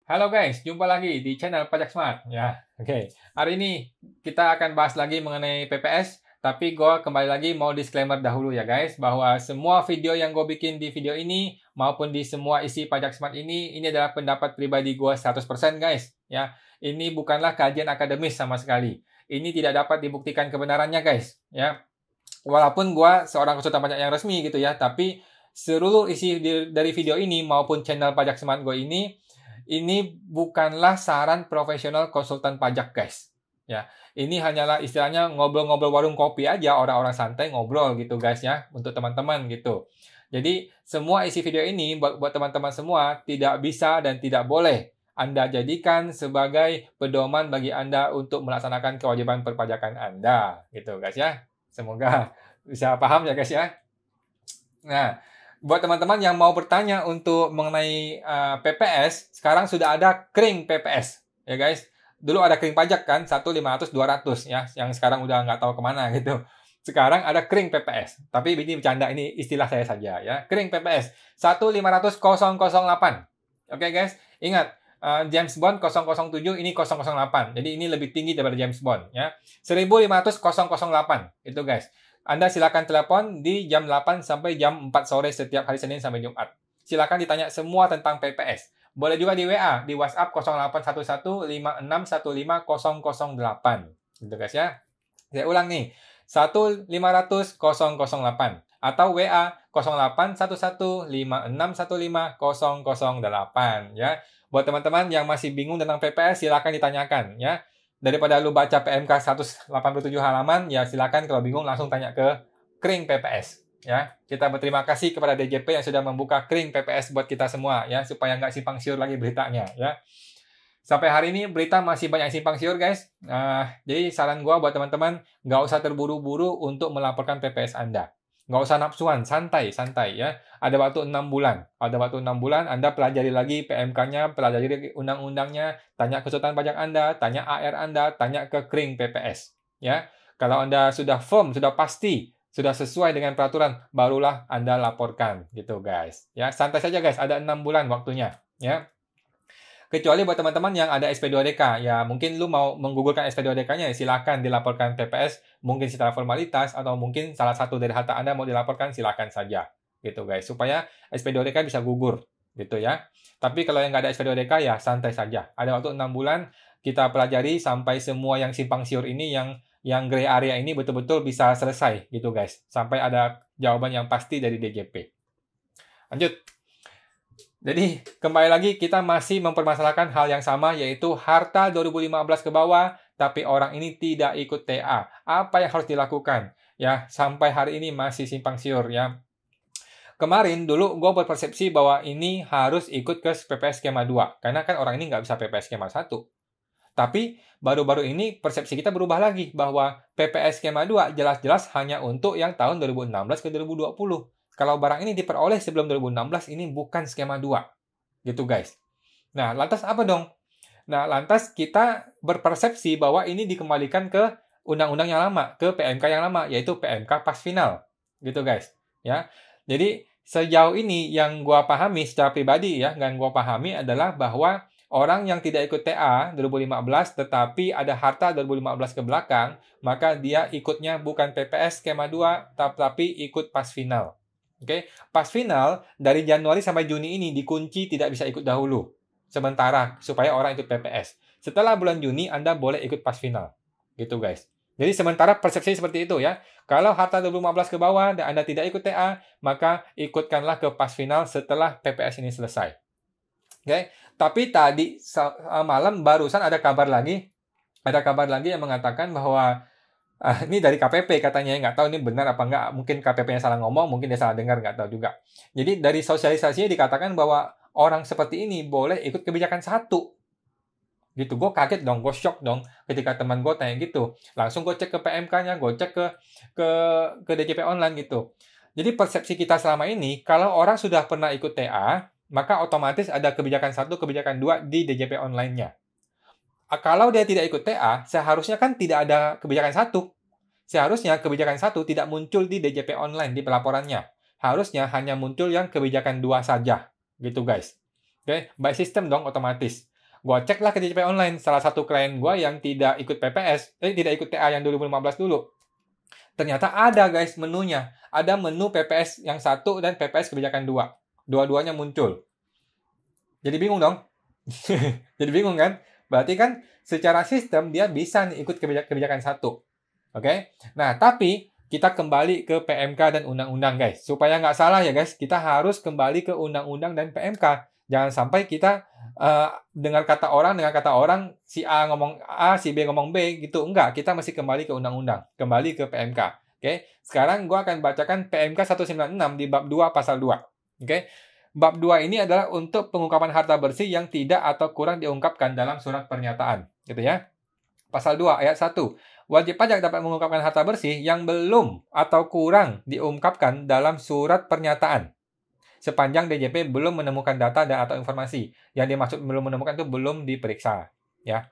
Halo guys, jumpa lagi di channel Pajak Smart. Ya, oke. Hari ini kita akan bahas lagi mengenai PPS, tapi gue kembali lagi mau disclaimer dahulu ya guys, bahwa semua video yang gue bikin di video ini, maupun di semua isi Pajak Smart ini adalah pendapat pribadi gue 100% guys. Ya, ini bukanlah kajian akademis sama sekali. Ini tidak dapat dibuktikan kebenarannya guys. Ya, walaupun gue seorang konsultan pajak yang resmi gitu ya, tapi seluruh isi dari video ini maupun channel Pajak Smart gue ini bukanlah saran profesional konsultan pajak, guys. Ya, ini hanyalah istilahnya ngobrol-ngobrol warung kopi aja, orang-orang santai ngobrol gitu, guys ya, untuk teman-teman gitu. Jadi, semua isi video ini buat teman-teman semua tidak bisa dan tidak boleh Anda jadikan sebagai pedoman bagi Anda untuk melaksanakan kewajiban perpajakan Anda, gitu, guys ya. Semoga bisa paham ya, guys ya. Nah, buat teman-teman yang mau bertanya untuk mengenai PPS, sekarang sudah ada kering PPS, ya guys. Dulu ada kering pajak kan, 1, 500, 200 ya, yang sekarang udah nggak tahu kemana gitu. Sekarang ada kering PPS, tapi ini bercanda, ini istilah saya saja ya. Kering PPS, 1, 500, 008. Oke guys, ingat, James Bond 007 ini 008, jadi ini lebih tinggi daripada James Bond ya. 1.500, 008, itu guys. Anda silakan telepon di jam 8 sampai jam 4 sore setiap hari Senin sampai Jumat. Silakan ditanya semua tentang PPS. Boleh juga di WA, di WhatsApp 0811-5615-008. Gitu guys ya. Saya ulang nih, 1-500-008 atau WA 0811-5615-008 ya. Buat teman-teman yang masih bingung tentang PPS, silakan ditanyakan ya. Daripada lu baca PMK 187 halaman, ya silakan kalau bingung langsung tanya ke kering PPS. Ya, kita berterima kasih kepada DJP yang sudah membuka kering PPS buat kita semua ya, supaya nggak simpang siur lagi beritanya ya. Sampai hari ini berita masih banyak simpang siur guys. Jadi saran gue buat teman-teman, nggak usah terburu-buru untuk melaporkan PPS Anda. Nggak usah nafsuan, santai ya. Ada waktu 6 bulan. Anda pelajari lagi PMK-nya, pelajari undang-undangnya, tanya konsultan pajak Anda, tanya AR Anda, tanya ke kering PPS. Ya, kalau Anda sudah firm, sudah pasti, sudah sesuai dengan peraturan, barulah Anda laporkan, gitu guys. Ya, santai saja guys, ada 6 bulan waktunya. Ya. Kecuali buat teman-teman yang ada SP2DK, ya mungkin lu mau menggugurkan SP2DK-nya, ya silakan dilaporkan PPS, mungkin secara formalitas, atau mungkin salah satu dari harta Anda mau dilaporkan, silakan saja. Gitu guys, supaya SP2DK bisa gugur. Gitu ya. Tapi kalau yang nggak ada SP2DK, ya santai saja. Ada waktu 6 bulan, kita pelajari sampai semua yang simpang siur ini, yang gray area ini betul-betul bisa selesai. Gitu guys. Sampai ada jawaban yang pasti dari DJP. Lanjut. Jadi, kembali lagi kita masih mempermasalahkan hal yang sama, yaitu harta 2015 ke bawah, tapi orang ini tidak ikut TA. Apa yang harus dilakukan? Ya, sampai hari ini masih simpang siur ya. Kemarin dulu gue berpersepsi bahwa ini harus ikut ke PPS skema 2, karena kan orang ini nggak bisa PPS skema 1. Tapi baru-baru ini persepsi kita berubah lagi, bahwa PPS skema 2 jelas-jelas hanya untuk yang tahun 2016 ke 2020. Kalau barang ini diperoleh sebelum 2016, ini bukan skema 2. Gitu guys. Nah, lantas apa dong? Nah, lantas kita berpersepsi bahwa ini dikembalikan ke undang-undang yang lama, ke PMK yang lama, yaitu PMK pas final. Gitu guys. Ya. Jadi, sejauh ini yang gua pahami secara pribadi ya, yang gua pahami adalah bahwa orang yang tidak ikut TA 2015 tetapi ada harta 2015 ke belakang, maka dia ikutnya bukan PPS skema 2 tapi ikut pas final. Oke, pas final dari Januari sampai Juni ini dikunci tidak bisa ikut dahulu. Sementara supaya orang ikut PPS. Setelah bulan Juni Anda boleh ikut pas final. Gitu guys. Jadi sementara persepsi seperti itu ya. Kalau harta 2015 ke bawah dan Anda tidak ikut TA, maka ikutkanlah ke pas final setelah PPS ini selesai. Oke, tapi tadi malam barusan ada kabar lagi yang mengatakan bahwa ini dari KPP katanya, nggak tahu ini benar apa nggak. Mungkin KPP-nya salah ngomong, mungkin dia salah dengar, nggak tahu juga. Jadi dari sosialisasinya dikatakan bahwa orang seperti ini boleh ikut kebijakan 1. Gitu, gue kaget dong, gue shock dong ketika teman gue tanya gitu. Langsung gue cek ke PMK-nya, gue cek ke DJP online gitu. Jadi persepsi kita selama ini, kalau orang sudah pernah ikut TA, maka otomatis ada kebijakan 1, kebijakan 2 di DJP online-nya. Kalau dia tidak ikut TA, seharusnya kan tidak ada kebijakan 1. Seharusnya kebijakan 1 tidak muncul di DJP online, di pelaporannya. Harusnya hanya muncul yang kebijakan 2 saja. Gitu guys. Oke, by system dong otomatis. Gua ceklah ke DJP Online, salah satu klien gua yang tidak ikut PPS, tidak ikut TA yang 2015 dulu. Ternyata ada guys menunya. Ada menu PPS yang 1 dan PPS kebijakan 2. Dua-duanya muncul. Jadi bingung dong. Jadi bingung kan? Berarti kan secara sistem dia bisa nih ikut kebijakan 1. Oke? Nah, tapi kita kembali ke PMK dan undang-undang guys. Supaya nggak salah ya guys, kita harus kembali ke undang-undang dan PMK. Jangan sampai kita dengan kata orang si A ngomong A, si B ngomong B gitu. Enggak, kita mesti kembali ke undang-undang, kembali ke PMK. Oke. Sekarang gua akan bacakan PMK 196 di bab 2 pasal 2. Oke. Bab 2 ini adalah untuk pengungkapan harta bersih yang tidak atau kurang diungkapkan dalam surat pernyataan, gitu ya. Pasal 2 ayat 1. Wajib pajak dapat mengungkapkan harta bersih yang belum atau kurang diungkapkan dalam surat pernyataan sepanjang DJP belum menemukan data dan atau informasi. Yang dimaksud belum menemukan itu belum diperiksa, ya.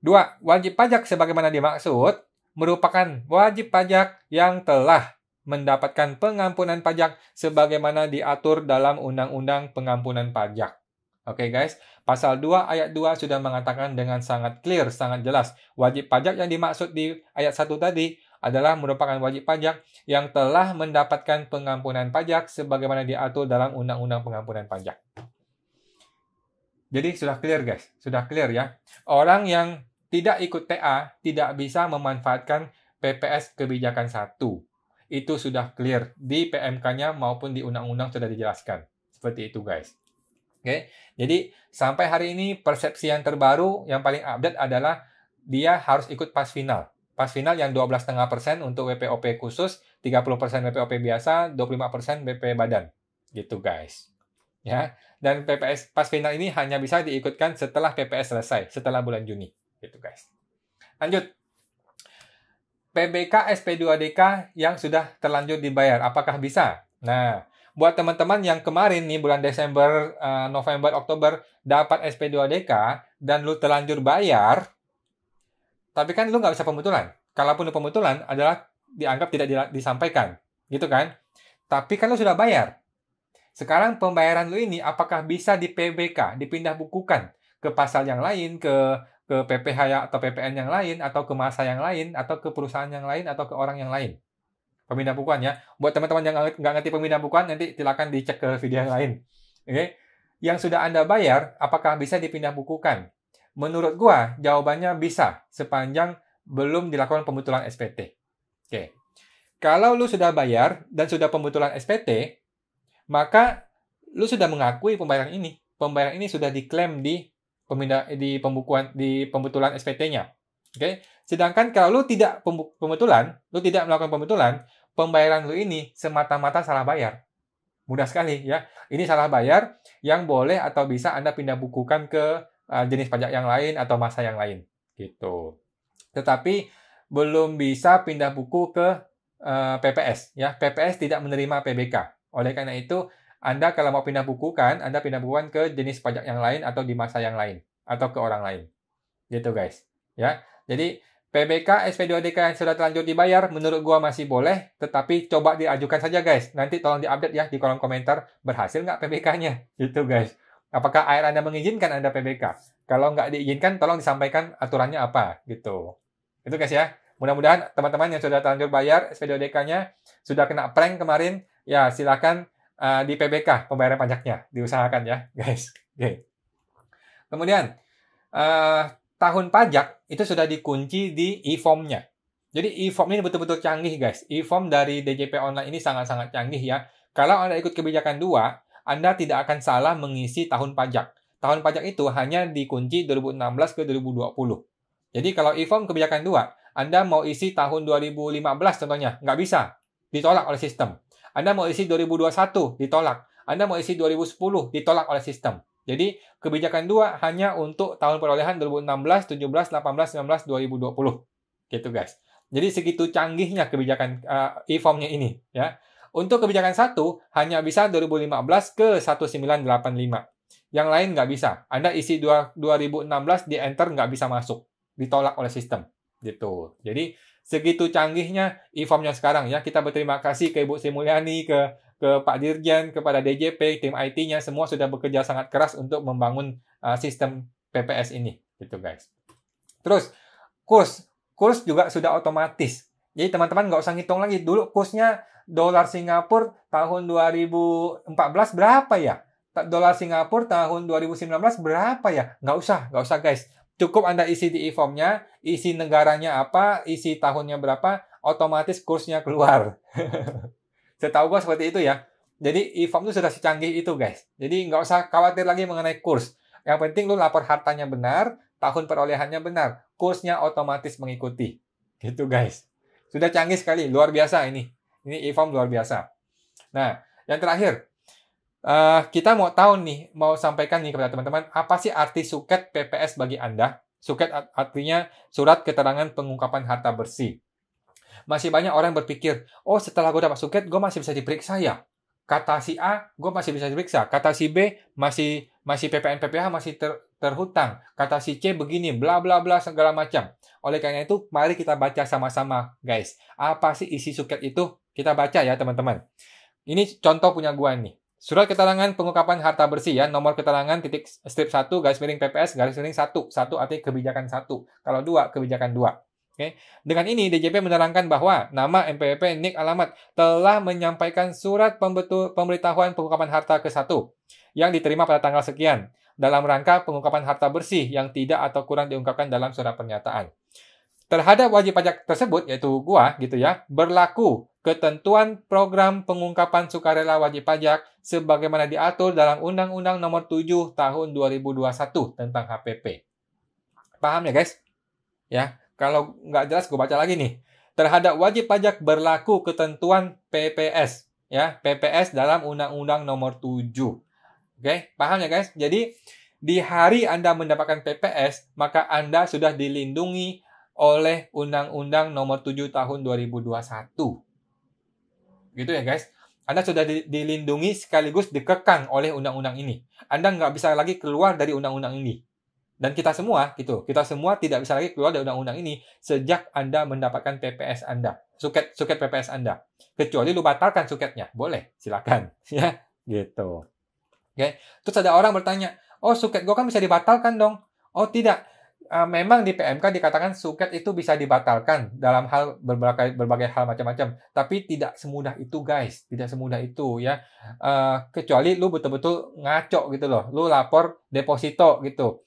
2. Wajib pajak sebagaimana dimaksud merupakan wajib pajak yang telah mendapatkan pengampunan pajak sebagaimana diatur dalam Undang-Undang Pengampunan Pajak. Oke guys, pasal 2 ayat 2 sudah mengatakan dengan sangat clear, sangat jelas. Wajib pajak yang dimaksud di ayat 1 tadi adalah merupakan wajib pajak yang telah mendapatkan pengampunan pajak sebagaimana diatur dalam Undang-Undang Pengampunan Pajak. Jadi sudah clear guys, sudah clear ya. Orang yang tidak ikut TA tidak bisa memanfaatkan PPS kebijakan 1. Itu sudah clear di PMK-nya maupun di undang-undang sudah dijelaskan. Seperti itu guys. Oke, jadi sampai hari ini persepsi yang terbaru yang paling update adalah dia harus ikut pas final. Pas final yang 12,5% untuk WPOP khusus, 30% WPOP biasa, 25% BP badan. Gitu guys. Ya, dan PPS pas final ini hanya bisa diikutkan setelah PPS selesai, setelah bulan Juni. Gitu guys. Lanjut. PBK SP2DK yang sudah terlanjur dibayar, apakah bisa? Nah, buat teman-teman yang kemarin nih bulan Desember, November, Oktober dapat SP2DK dan lu terlanjur bayar, tapi kan lu nggak bisa pembetulan. Kalaupun lu pembetulan adalah dianggap tidak disampaikan, gitu kan? Tapi kan lu sudah bayar. Sekarang pembayaran lu ini apakah bisa di PBK, dipindah bukukan ke pasal yang lain, ke PPH atau PPN yang lain, atau ke masa yang lain, atau ke perusahaan yang lain, atau ke orang yang lain. Pemindah bukuan ya. Buat teman-teman yang nggak ngerti pemindah bukuan, nanti silakan dicek ke video yang lain. Oke? Yang sudah Anda bayar, apakah bisa dipindah bukukan? Menurut gua, jawabannya bisa, sepanjang belum dilakukan pembetulan SPT. Oke. Kalau lu sudah bayar dan sudah pembetulan SPT, maka lu sudah mengakui pembayaran ini. Pembayaran ini sudah diklaim di pembetulan SPT-nya. Oke. Sedangkan kalau lu tidak pembetulan, lu tidak melakukan pembetulan, pembayaran lu ini semata-mata salah bayar. Mudah sekali ya. Ini salah bayar yang boleh atau bisa Anda pindah bukukan ke jenis pajak yang lain atau masa yang lain. Gitu. Tetapi belum bisa pindah buku ke PPS. Ya. PPS tidak menerima PBK. Oleh karena itu, Anda kalau mau pindah bukukan, Anda pindah bukukan ke jenis pajak yang lain atau di masa yang lain. Atau ke orang lain. Gitu guys. Ya. Jadi, PBK SP2DK yang sudah terlanjur dibayar, menurut gua masih boleh, tetapi coba diajukan saja guys. Nanti tolong diupdate ya di kolom komentar, berhasil nggak PBK-nya? Gitu guys. Apakah AR Anda mengizinkan Anda PBK? Kalau nggak diizinkan, tolong disampaikan aturannya apa. Gitu. Itu guys ya. Mudah-mudahan teman-teman yang sudah terlanjur bayar SP2DK-nya, sudah kena prank kemarin, ya silakan di PBK pembayaran pajaknya. Diusahakan ya guys. Oke. Kemudian, tahun pajak itu sudah dikunci di e-form-nya. Jadi e-form ini betul-betul canggih guys. E-form dari DJP Online ini sangat-sangat canggih ya. Kalau Anda ikut kebijakan 2, Anda tidak akan salah mengisi tahun pajak. Tahun pajak itu hanya dikunci 2016 ke 2020. Jadi kalau e-form kebijakan 2, Anda mau isi tahun 2015 contohnya, nggak bisa. Ditolak oleh sistem. Anda mau isi 2021, ditolak. Anda mau isi 2010, ditolak oleh sistem. Jadi, kebijakan 2 hanya untuk tahun perolehan 2016, 17, 18, 19, 2020. Gitu, guys. Jadi, segitu canggihnya kebijakan e-form-nya ini. Ya. Untuk kebijakan 1, hanya bisa 2015 ke 1985. Yang lain nggak bisa. Anda isi 2016, di enter nggak bisa masuk. Ditolak oleh sistem. Gitu. Jadi, segitu canggihnya e-form-nya sekarang. Ya. Kita berterima kasih ke Ibu Sri Mulyani, ke Pak Dirjen, kepada DJP, tim IT-nya, semua sudah bekerja sangat keras untuk membangun sistem PPS ini, gitu guys. Terus, kurs juga sudah otomatis. Jadi teman-teman nggak usah ngitung lagi. Dulu kursnya dolar Singapura tahun 2014 berapa ya? Dolar Singapura tahun 2019 berapa ya? Nggak usah guys. Cukup Anda isi di e-formnya, isi negaranya apa, isi tahunnya berapa, otomatis kursnya keluar. Setahu gue seperti itu ya. Jadi e-form itu sudah secanggih itu guys. Jadi nggak usah khawatir lagi mengenai kurs. Yang penting lu lapor hartanya benar, tahun perolehannya benar, kursnya otomatis mengikuti. Gitu guys. Sudah canggih sekali, luar biasa ini. Ini e-form luar biasa. Nah, yang terakhir, kita mau tahu nih, mau sampaikan nih kepada teman-teman, apa sih arti suket PPS bagi Anda? Suket artinya surat keterangan pengungkapan harta bersih. Masih banyak orang berpikir, oh setelah gue dapat suket, gue masih bisa diperiksa ya? Kata si A, gue masih bisa diperiksa. Kata si B, masih PPN PPH masih terhutang. Kata si C begini, bla bla bla segala macam. Oleh karena itu, mari kita baca sama-sama, guys. Apa sih isi suket itu? Kita baca ya, teman-teman. Ini contoh punya gua nih. Surat keterangan pengungkapan harta bersih ya, nomor keterangan titik strip 1 garis miring PPS garis miring 1. 1 artinya kebijakan 1. Kalau 2 kebijakan 2. Oke. Dengan ini DJP menerangkan bahwa nama MPWP NIK alamat telah menyampaikan surat pemberitahuan pengungkapan harta ke-1 yang diterima pada tanggal sekian dalam rangka pengungkapan harta bersih yang tidak atau kurang diungkapkan dalam surat pernyataan. Terhadap wajib pajak tersebut, yaitu gua gitu ya, berlaku ketentuan program pengungkapan sukarela wajib pajak sebagaimana diatur dalam Undang-Undang Nomor 7 Tahun 2021 tentang HPP. Paham ya guys? Ya, kalau nggak jelas gue baca lagi nih. Terhadap wajib pajak berlaku ketentuan PPS, ya, PPS dalam Undang-Undang Nomor 7. Oke, paham ya guys? Jadi di hari Anda mendapatkan PPS, maka Anda sudah dilindungi oleh Undang-Undang Nomor 7 Tahun 2021. Gitu ya guys. Anda sudah dilindungi sekaligus dikekang oleh undang-undang ini. Anda nggak bisa lagi keluar dari undang-undang ini. Dan kita semua tidak bisa lagi keluar dari undang-undang ini sejak Anda mendapatkan PPS Anda, suket PPS Anda. Kecuali lu batalkan suketnya, boleh, silakan, ya, gitu. Oke. Terus ada orang bertanya, oh suket gue kan bisa dibatalkan dong? Oh tidak, memang di PMK dikatakan suket itu bisa dibatalkan dalam hal berbagai hal macam-macam, tapi tidak semudah itu guys, tidak semudah itu ya. Kecuali lu betul-betul ngaco gitu loh, lu lapor deposito gitu.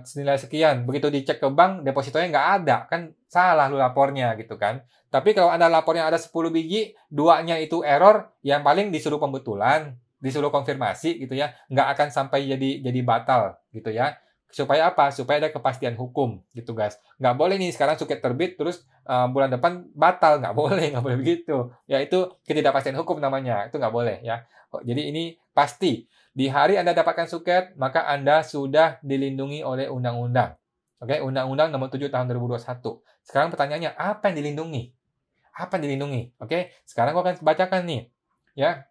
Senilai sekian, begitu dicek ke bank depositonya nggak ada, kan salah lu lapornya gitu kan. Tapi kalau Anda lapornya ada 10 biji, 2-nya itu error, yang paling disuruh pembetulan, disuruh konfirmasi gitu ya, nggak akan sampai jadi batal gitu ya. Supaya apa? Supaya ada kepastian hukum gitu guys. Nggak boleh nih sekarang suket terbit terus bulan depan batal, nggak boleh begitu. Ya itu ketidakpastian hukum namanya, itu nggak boleh ya. Jadi ini pasti. Di hari Anda dapatkan suket, maka Anda sudah dilindungi oleh undang-undang. Oke, Undang-Undang Nomor 7 Tahun 2021. Sekarang pertanyaannya, apa yang dilindungi? Apa yang dilindungi? Oke, sekarang gua akan bacakan nih. Ya.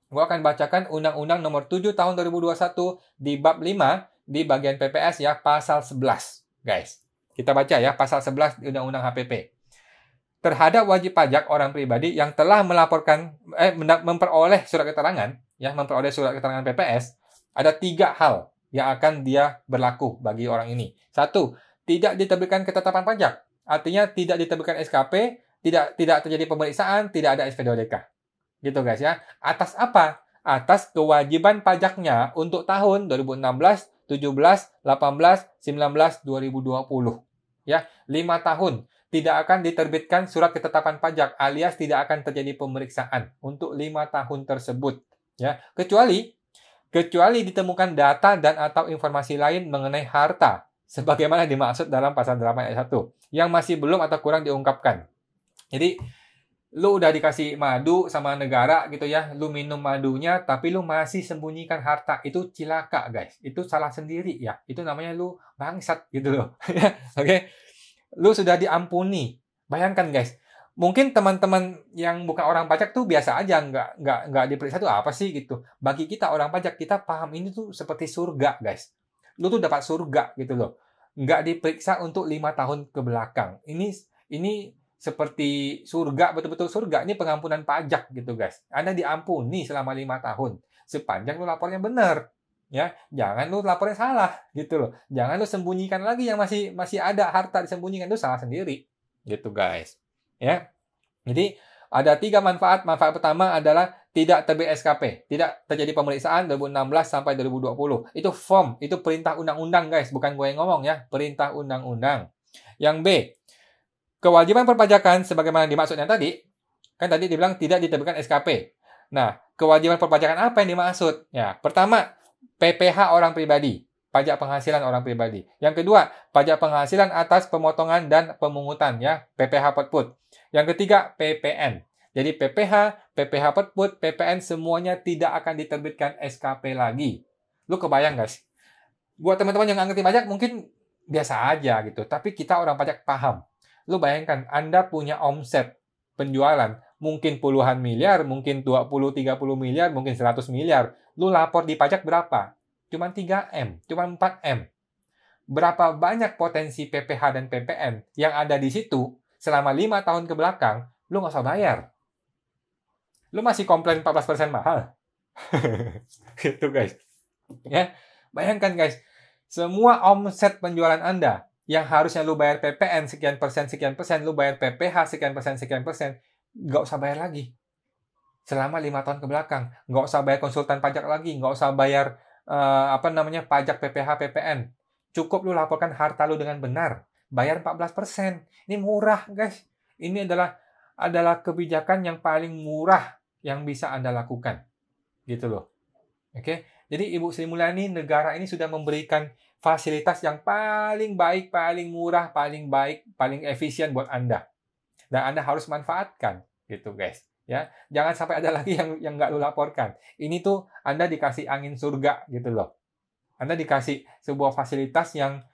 Gua akan bacakan Undang-Undang Nomor 7 Tahun 2021 di bab 5 di bagian PPS ya, pasal 11. Guys, kita baca ya, pasal 11 di Undang-Undang HPP. Terhadap wajib pajak orang pribadi yang telah memperoleh surat keterangan, ya, memperoleh surat keterangan PPS, ada 3 hal yang akan dia berlaku bagi orang ini. 1, tidak diterbitkan ketetapan pajak. Artinya tidak diterbitkan SKP, tidak terjadi pemeriksaan, tidak ada SP2DK. Gitu guys ya. Atas apa? Atas kewajiban pajaknya untuk tahun 2016, 17, 18, 19, 2020. Ya, 5 tahun. Tidak akan diterbitkan surat ketetapan pajak alias tidak akan terjadi pemeriksaan untuk 5 tahun tersebut. Ya, kecuali ditemukan data dan atau informasi lain mengenai harta sebagaimana dimaksud dalam pasal 8 ayat 1 yang masih belum atau kurang diungkapkan. Jadi lu udah dikasih madu sama negara gitu ya, lu minum madunya tapi lu masih sembunyikan harta, itu cilaka guys. Itu salah sendiri ya. Itu namanya lu bangsat gitu loh. Oke. Lu sudah diampuni. Bayangkan guys, mungkin teman-teman yang bukan orang pajak tuh biasa aja, nggak diperiksa tuh apa sih gitu. Bagi kita orang pajak, kita paham ini tuh seperti surga guys. Lu tuh dapat surga gitu loh. Nggak diperiksa untuk 5 tahun ke belakang. Ini seperti surga, betul-betul surga. Ini pengampunan pajak gitu guys. Anda diampuni selama 5 tahun. Sepanjang lu lapornya benar. Ya, jangan lu laporin salah gitu loh. Jangan lu sembunyikan lagi yang masih ada harta disembunyikan, itu salah sendiri. Gitu guys. Ya. Jadi ada 3 manfaat. Manfaat pertama adalah tidak terbit SKP, tidak terjadi pemeriksaan 2016 sampai 2020. Itu form, itu perintah undang-undang guys, bukan gue yang ngomong ya, perintah undang-undang. Yang B, kewajiban perpajakan sebagaimana dimaksudnya tadi, kan tadi dibilang tidak diterbitkan SKP. Nah, kewajiban perpajakan apa yang dimaksud? Ya, pertama, PPh orang pribadi, pajak penghasilan orang pribadi. Yang kedua, pajak penghasilan atas pemotongan dan pemungutan, ya, PPh Petput. Yang ketiga, PPN. Jadi PPh, PPh Petput, PPN semuanya tidak akan diterbitkan SKP lagi. Lu kebayang guys? Buat teman-teman yang nggak ngerti pajak mungkin biasa aja gitu, tapi kita orang pajak paham. Lu bayangkan, Anda punya omset penjualan mungkin puluhan miliar, mungkin 20-30 miliar, mungkin 100 miliar. Lu lapor di pajak berapa? Cuman 3M, cuman 4M. Berapa banyak potensi PPh dan PPN yang ada di situ selama 5 tahun ke belakang, lu nggak usah bayar. Lu masih komplain 14% mahal. Gitu guys. Ya, bayangkan guys, semua omset penjualan Anda yang harusnya lu bayar PPN sekian persen, lu bayar PPh sekian persen, nggak usah bayar lagi. Selama 5 tahun ke belakang, nggak usah bayar konsultan pajak lagi, nggak usah bayar pajak PPh, PPN. Cukup lu laporkan harta lu dengan benar, bayar 14%. Ini murah, guys. Ini adalah kebijakan yang paling murah yang bisa Anda lakukan. Gitu loh. Oke. Jadi Ibu Sri Mulyani, negara ini sudah memberikan fasilitas yang paling baik, paling murah, paling baik, paling efisien buat Anda. Dan Anda harus manfaatkan, gitu guys. Ya, jangan sampai ada lagi yang nggak lu laporkan. Ini tuh Anda dikasih angin surga gitu loh. Anda dikasih sebuah fasilitas yang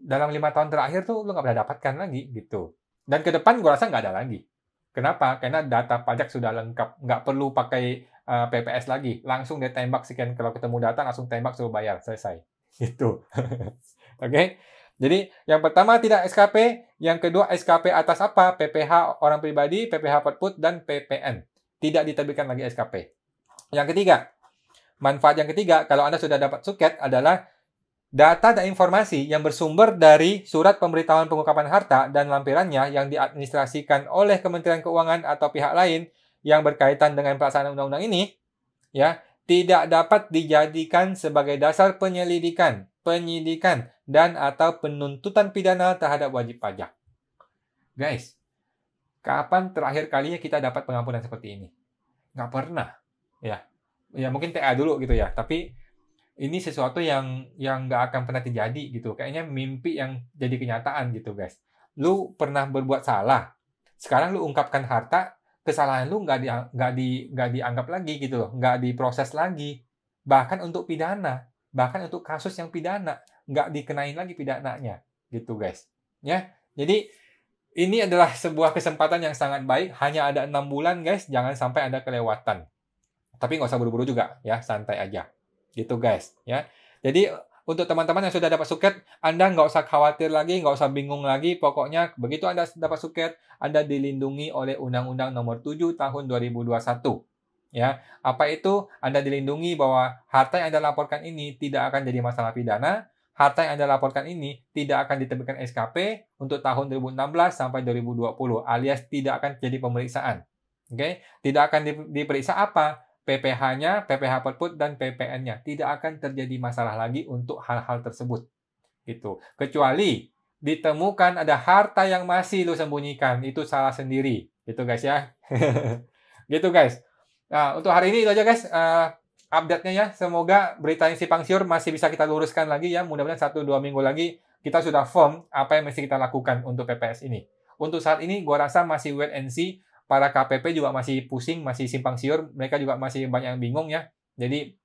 dalam 5 tahun terakhir tuh lu nggak pernah dapatkan lagi gitu. Dan ke depan gue rasa nggak ada lagi. Kenapa? Karena data pajak sudah lengkap, nggak perlu pakai PPS lagi. Langsung dia tembak sekian, kalau ketemu data langsung tembak suruh bayar, selesai. Gitu. Oke. Jadi yang pertama tidak SKP, yang kedua SKP atas apa? PPh orang pribadi, PPh Petput, dan PPN. Tidak diterbitkan lagi SKP. Yang ketiga, manfaat yang ketiga, kalau Anda sudah dapat suket adalah data dan informasi yang bersumber dari surat pemberitahuan pengungkapan harta dan lampirannya yang diadministrasikan oleh Kementerian Keuangan atau pihak lain yang berkaitan dengan pelaksanaan undang-undang ini, ya, tidak dapat dijadikan sebagai dasar penyelidikan, penyidikan, dan atau penuntutan pidana terhadap wajib pajak. Guys, kapan terakhir kalinya kita dapat pengampunan seperti ini? Nggak pernah. Ya mungkin TA dulu gitu ya, tapi ini sesuatu yang nggak akan pernah terjadi gitu. Kayaknya mimpi yang jadi kenyataan gitu guys. Lu pernah berbuat salah, sekarang lu ungkapkan harta, kesalahan lu nggak dianggap lagi gitu loh, nggak diproses lagi. Bahkan untuk pidana, bahkan untuk kasus yang pidana, nggak dikenain lagi pidananya gitu guys. Ya, jadi ini adalah sebuah kesempatan yang sangat baik. Hanya ada 6 bulan guys, jangan sampai ada kelewatan. Tapi nggak usah buru-buru juga ya, santai aja. Gitu guys ya. Jadi untuk teman-teman yang sudah dapat suket, Anda nggak usah khawatir lagi, nggak usah bingung lagi. Pokoknya begitu Anda dapat suket, Anda dilindungi oleh Undang-Undang Nomor 7 Tahun 2021. Ya, apa itu? Anda dilindungi bahwa harta yang Anda laporkan ini tidak akan jadi masalah pidana. Harta yang Anda laporkan ini tidak akan diterbitkan SKP untuk tahun 2016 sampai 2020, alias tidak akan jadi pemeriksaan. Oke, tidak akan diperiksa apa? PPh-nya, PPh Petput, dan PPN-nya. Tidak akan terjadi masalah lagi untuk hal-hal tersebut. Gitu. Kecuali ditemukan ada harta yang masih lu sembunyikan. Itu salah sendiri. Gitu guys ya. Gitu guys. Nah, untuk hari ini itu aja guys. Update-nya ya. Semoga berita yang simpang siur masih bisa kita luruskan lagi ya. Mudah-mudahan 1-2 minggu lagi kita sudah firm apa yang mesti kita lakukan untuk PPS ini. Untuk saat ini gua rasa masih wait and see. Para KPP juga masih pusing, masih simpang siur. Mereka juga masih banyak yang bingung ya. Jadi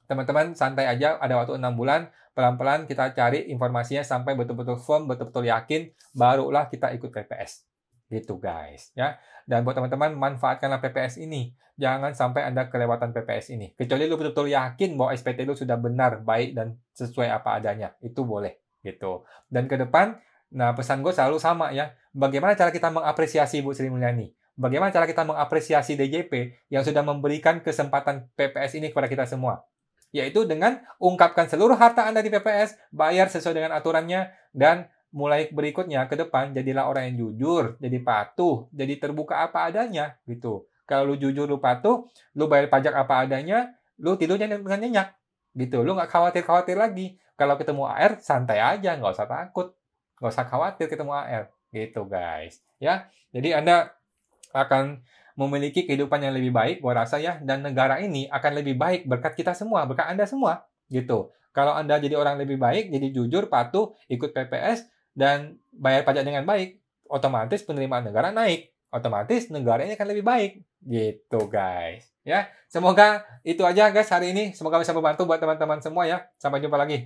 teman-teman santai aja, ada waktu 6 bulan. Pelan-pelan kita cari informasinya sampai betul-betul firm, betul-betul yakin. Barulah kita ikut PPS. Gitu guys ya. Dan buat teman-teman, manfaatkanlah PPS ini. Jangan sampai Anda kelewatan PPS ini. Kecuali lu betul-betul yakin bahwa SPT lu sudah benar, baik, dan sesuai apa adanya. Itu boleh. Gitu. Dan ke depan, nah pesan gue selalu sama ya. Bagaimana cara kita mengapresiasi Bu Sri Mulyani? Bagaimana cara kita mengapresiasi DJP yang sudah memberikan kesempatan PPS ini kepada kita semua? Yaitu dengan ungkapkan seluruh harta Anda di PPS, bayar sesuai dengan aturannya, dan mulai berikutnya ke depan jadilah orang yang jujur, jadi patuh, jadi terbuka apa adanya gitu. Kalau lu jujur, lu patuh, lu bayar pajak apa adanya, lu tidurnya dengan nyenyak gitu. Lu nggak khawatir-khawatir lagi. Kalau ketemu AR, santai aja, nggak usah takut, nggak usah khawatir ketemu AR gitu guys. Ya, jadi Anda akan memiliki kehidupan yang lebih baik, gua rasa ya, dan negara ini akan lebih baik berkat kita semua, berkat Anda semua, gitu. Kalau Anda jadi orang lebih baik, jadi jujur, patuh, ikut PPS, dan bayar pajak dengan baik, otomatis penerimaan negara naik. Otomatis negara ini akan lebih baik. Gitu, guys. Ya, semoga itu aja guys hari ini. Semoga bisa membantu buat teman-teman semua ya. Sampai jumpa lagi.